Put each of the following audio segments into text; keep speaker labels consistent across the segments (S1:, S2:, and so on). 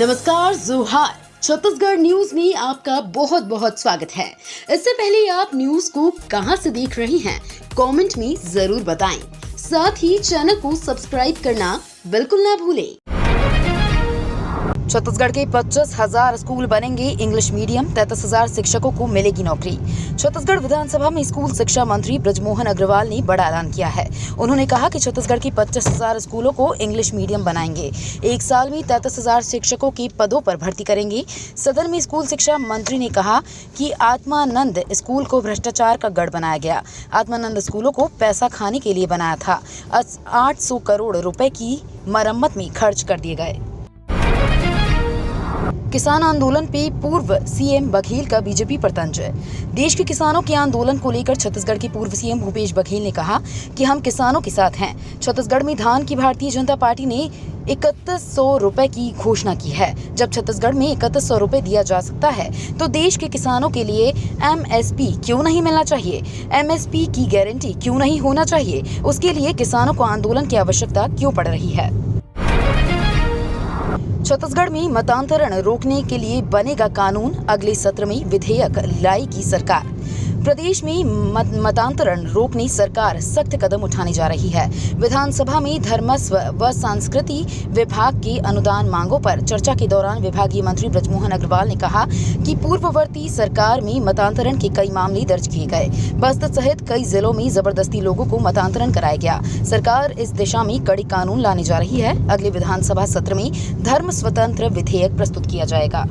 S1: नमस्कार, जोहार। छत्तीसगढ़ न्यूज में आपका बहुत बहुत स्वागत है। इससे पहले आप न्यूज को कहां से देख रहे हैं, कमेंट में जरूर बताएं। साथ ही चैनल को सब्सक्राइब करना बिल्कुल ना भूलें। छत्तीसगढ़ के 25,000 स्कूल बनेंगे इंग्लिश मीडियम, 33,000 शिक्षकों को मिलेगी नौकरी। छत्तीसगढ़ विधानसभा में स्कूल शिक्षा मंत्री बृजमोहन अग्रवाल ने बड़ा ऐलान किया है। उन्होंने कहा कि छत्तीसगढ़ के 25,000 स्कूलों को इंग्लिश मीडियम बनाएंगे। एक साल में 33,000 शिक्षकों के पदों पर भर्ती करेंगे। सदन में स्कूल शिक्षा मंत्री ने कहा कि आत्मानंद स्कूल को भ्रष्टाचार का गढ़ बनाया गया। आत्मानंद स्कूलों को पैसा खाने के लिए बनाया था। 800 करोड़ रुपए की मरम्मत में खर्च कर दिए गए। किसान आंदोलन पे पूर्व सीएम बघेल का बीजेपी पर तंज। देश के किसानों के आंदोलन को लेकर छत्तीसगढ़ के पूर्व सीएम भूपेश बघेल ने कहा कि हम किसानों के साथ हैं। छत्तीसगढ़ में धान की भारतीय जनता पार्टी ने 3100 रुपए की घोषणा की है। जब छत्तीसगढ़ में 3100 रुपए दिया जा सकता है तो देश के किसानों के लिए एमएसपी क्यों नहीं मिलना चाहिए? एमएसपी की गारंटी क्यों नहीं होना चाहिए? उसके लिए किसानों को आंदोलन की आवश्यकता क्यों पड़ रही है? छत्तीसगढ़ में मतांतरण रोकने के लिए बनेगा कानून, अगले सत्र में विधेयक लाएगी सरकार। प्रदेश में मतांतरण रोकने सरकार सख्त कदम उठाने जा रही है। विधानसभा में धर्मस्व व संस्कृति विभाग के अनुदान मांगों पर चर्चा के दौरान विभागीय मंत्री बृजमोहन अग्रवाल ने कहा कि पूर्ववर्ती सरकार में मतांतरण के कई मामले दर्ज किए गए। बस्तर सहित कई जिलों में जबरदस्ती लोगों को मतांतरण कराया गया। सरकार इस दिशा में कड़े कानून लाने जा रही है। अगले विधानसभा सत्र में धर्म स्वतंत्र विधेयक प्रस्तुत किया जाएगा।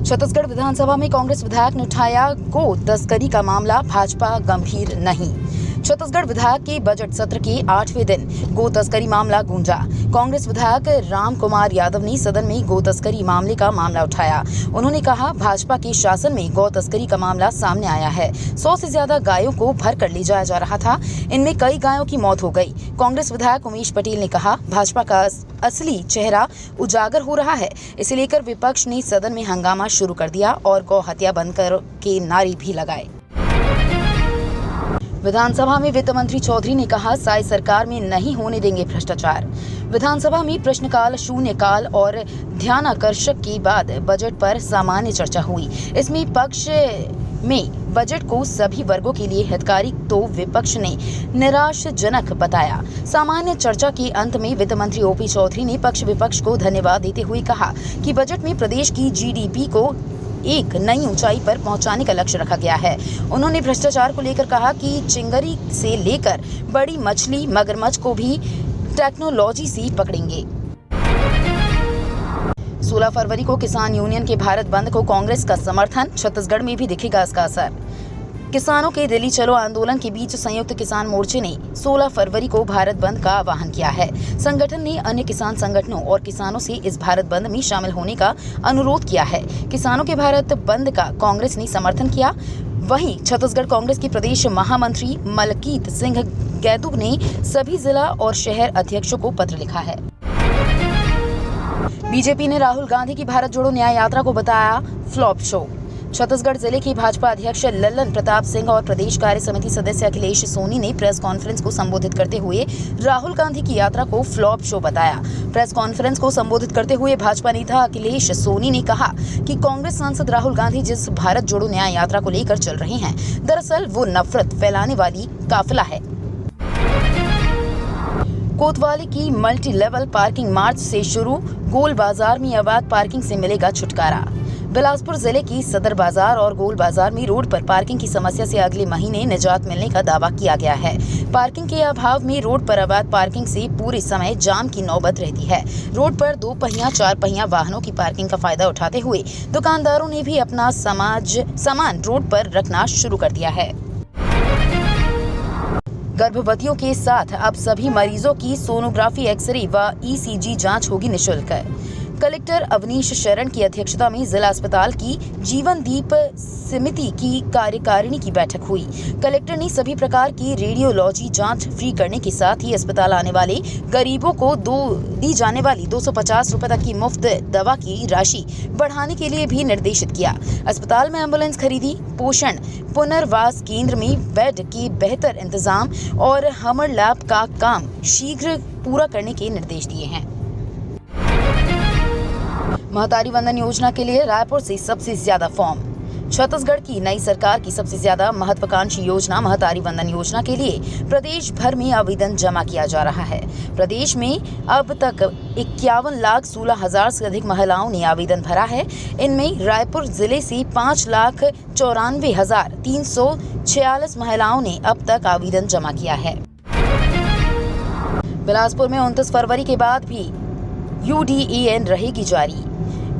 S1: छत्तीसगढ़ विधानसभा में कांग्रेस विधायक ने उठाया गो तस्करी का मामला, भाजपा गंभीर नहीं। छत्तीसगढ़ विधायक के बजट सत्र के 8वें दिन गो तस्करी मामला गूंजा। कांग्रेस विधायक राम कुमार यादव ने सदन में गो तस्करी मामले का मामला उठाया। उन्होंने कहा, भाजपा के शासन में गौ तस्करी का मामला सामने आया है। 100 से ज्यादा गायों को भर कर ले जाया जा रहा था। इनमें कई गायों की मौत हो गई। कांग्रेस विधायक उमेश पटेल ने कहा, भाजपा का असली चेहरा उजागर हो रहा है। इसे लेकर विपक्ष ने सदन में हंगामा शुरू कर दिया और गौ हत्या बंद कर के नारे भी लगाए। विधानसभा में वित्त मंत्री चौधरी ने कहा, साई सरकार में नहीं होने देंगे भ्रष्टाचार। विधानसभा में प्रश्नकाल, शून्यकाल और ध्यानाकर्षक के बाद बजट पर सामान्य चर्चा हुई। इसमें पक्ष में बजट को सभी वर्गों के लिए हितकारी तो विपक्ष ने निराशाजनक बताया। सामान्य चर्चा के अंत में वित्त मंत्री ओपी चौधरी ने पक्ष विपक्ष को धन्यवाद देते हुए कहा कि बजट में प्रदेश की जीडीपी को एक नई ऊंचाई पर पहुंचाने का लक्ष्य रखा गया है। उन्होंने भ्रष्टाचार को लेकर कहा कि चिंगरी से लेकर बड़ी मछली मगरमच्छ को भी टेक्नोलॉजी से पकड़ेंगे। 16 फरवरी को किसान यूनियन के भारत बंद को कांग्रेस का समर्थन, छत्तीसगढ़ में भी दिखेगा इसका असर। किसानों के दिल्ली चलो आंदोलन के बीच संयुक्त किसान मोर्चे ने 16 फरवरी को भारत बंद का आह्वान किया है। संगठन ने अन्य किसान संगठनों और किसानों से इस भारत बंद में शामिल होने का अनुरोध किया है। किसानों के भारत बंद का कांग्रेस ने समर्थन किया। वहीं छत्तीसगढ़ कांग्रेस के प्रदेश महामंत्री मलकीत सिंह गैदू ने सभी जिला और शहर अध्यक्षों को पत्र लिखा है। बीजेपी ने राहुल गांधी की भारत जोड़ो न्याय यात्रा को बताया फ्लॉप शो। छत्तीसगढ़ जिले के भाजपा अध्यक्ष लल्लन प्रताप सिंह और प्रदेश कार्य समिति सदस्य अखिलेश सोनी ने प्रेस कॉन्फ्रेंस को संबोधित करते हुए राहुल गांधी की यात्रा को फ्लॉप शो बताया। प्रेस कॉन्फ्रेंस को संबोधित करते हुए भाजपा नेता अखिलेश सोनी ने कहा कि कांग्रेस सांसद राहुल गांधी जिस भारत जोड़ो न्याय यात्रा को लेकर चल रहे हैं, दरअसल वो नफरत फैलाने वाली काफिला है। कोतवाली की मल्टी लेवल पार्किंग मार्च से शुरू, गोल बाजार में अवैध पार्किंग से मिलेगा छुटकारा। बिलासपुर जिले की सदर बाजार और गोल बाजार में रोड पर पार्किंग की समस्या से अगले महीने निजात मिलने का दावा किया गया है। पार्किंग के अभाव में रोड पर अवैध पार्किंग से पूरे समय जाम की नौबत रहती है। रोड पर 2 पहिया 4 पहिया वाहनों की पार्किंग का फायदा उठाते हुए दुकानदारों ने भी अपना सामान रोड पर रखना शुरू कर दिया है। गर्भवतियों के साथ अब सभी मरीजों की सोनोग्राफी, एक्सरे व ईसीजी जांच होगी निःशुल्क। कलेक्टर अवनीश शरण की अध्यक्षता में जिला अस्पताल की जीवन दीप समिति की कार्यकारिणी की बैठक हुई। कलेक्टर ने सभी प्रकार की रेडियोलॉजी जांच फ्री करने के साथ ही अस्पताल आने वाले गरीबों को दी जाने वाली 250 रुपए तक की मुफ्त दवा की राशि बढ़ाने के लिए भी निर्देशित किया। अस्पताल में एम्बुलेंस खरीदी, पोषण पुनर्वास केंद्र में बेड के बेहतर इंतजाम और हमर लैब का काम शीघ्र पूरा करने के निर्देश दिए हैं। महतारी वंदन योजना के लिए रायपुर से सबसे ज्यादा फॉर्म। छत्तीसगढ़ की नई सरकार की सबसे ज्यादा महत्वाकांक्षी योजना महतारी वंदन योजना के लिए प्रदेश भर में आवेदन जमा किया जा रहा है। प्रदेश में अब तक 51,16,000 से अधिक महिलाओं ने आवेदन भरा है। इनमें रायपुर जिले से 5,94,346 महिलाओं ने अब तक आवेदन जमा किया है। बिलासपुर में 29 फरवरी के बाद भी UDAN रहेगी जारी।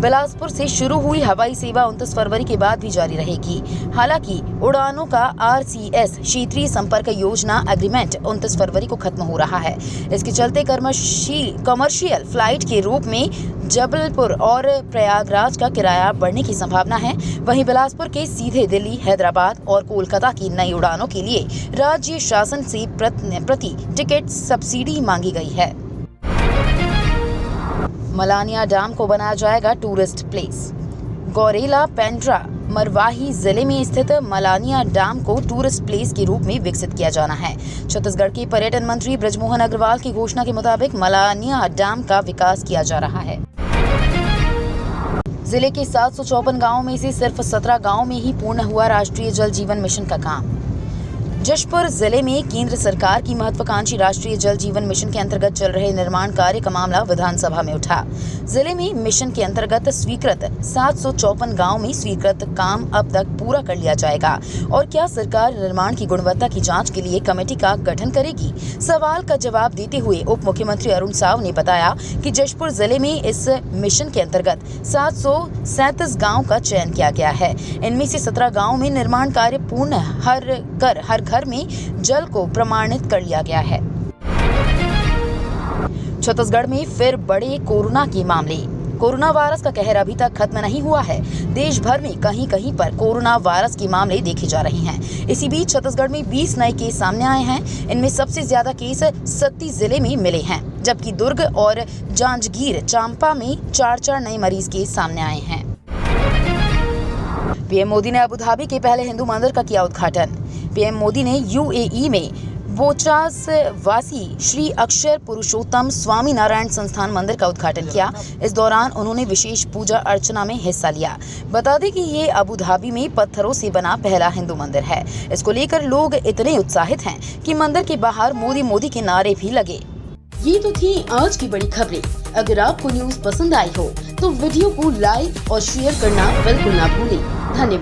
S1: बिलासपुर से शुरू हुई हवाई सेवा 29 फरवरी के बाद भी जारी रहेगी। हालांकि उड़ानों का RCS क्षेत्रीय संपर्क योजना एग्रीमेंट 29 फरवरी को खत्म हो रहा है। इसके चलते कमर्शियल फ्लाइट के रूप में जबलपुर और प्रयागराज का किराया बढ़ने की संभावना है। वहीं बिलासपुर के सीधे दिल्ली, हैदराबाद और कोलकाता की नई उड़ानों के लिए राज्य शासन से प्रति टिकट सब्सिडी मांगी गई है। मलानिया डैम को बनाया जाएगा टूरिस्ट प्लेस। गौरेला पेंड्रा मरवाही जिले में स्थित मलानिया डैम को टूरिस्ट प्लेस के रूप में विकसित किया जाना है। छत्तीसगढ़ के पर्यटन मंत्री बृजमोहन अग्रवाल की घोषणा के मुताबिक मलानिया डैम का विकास किया जा रहा है। जिले के 754 गांवों में से सिर्फ 17 गांवों में ही पूर्ण हुआ राष्ट्रीय जल जीवन मिशन का काम। जशपुर जिले में केंद्र सरकार की महत्वाकांक्षी राष्ट्रीय जल जीवन मिशन के अंतर्गत चल रहे निर्माण कार्य का मामला विधानसभा में उठा। जिले में मिशन के अंतर्गत स्वीकृत 754 गांव में स्वीकृत काम अब तक पूरा कर लिया जाएगा और क्या सरकार निर्माण की गुणवत्ता की जांच के लिए कमेटी का गठन करेगी? सवाल का जवाब देते हुए उप मुख्यमंत्री अरुण साव ने बताया कि जशपुर जिले में इस मिशन के अंतर्गत 737 गाँव का चयन किया गया है। इनमें से 17 गाँव में निर्माण कार्य पूर्ण हर घर में जल को प्रमाणित कर लिया गया है। छत्तीसगढ़ में फिर बड़े कोरोना के मामले। कोरोना वायरस का कहर अभी तक खत्म नहीं हुआ है। देश भर में कहीं कहीं पर कोरोना वायरस के मामले देखे जा रहे हैं। इसी बीच छत्तीसगढ़ में 20 नए केस सामने आए हैं। इनमें सबसे ज्यादा केस सत्ती जिले में मिले हैं, जबकि दुर्ग और जांजगीर चांपा में 4 नए मरीज केस सामने आए हैं। पीएम मोदी ने अबू धाबी के पहले हिंदू मंदिर का किया उद्घाटन। पीएम मोदी ने UAE में बोचास वासी श्री अक्षर पुरुषोत्तम स्वामी नारायण संस्थान मंदिर का उद्घाटन किया। इस दौरान उन्होंने विशेष पूजा अर्चना में हिस्सा लिया। बता दें कि ये अबू धाबी में पत्थरों से बना पहला हिंदू मंदिर है। इसको लेकर लोग इतने उत्साहित हैं कि मंदिर के बाहर मोदी मोदी के नारे भी लगे। ये तो थी आज की बड़ी खबरें। अगर आपको न्यूज़ पसंद आई हो तो वीडियो को लाइक और शेयर करना बिल्कुल ना भूलें। धन्यवाद।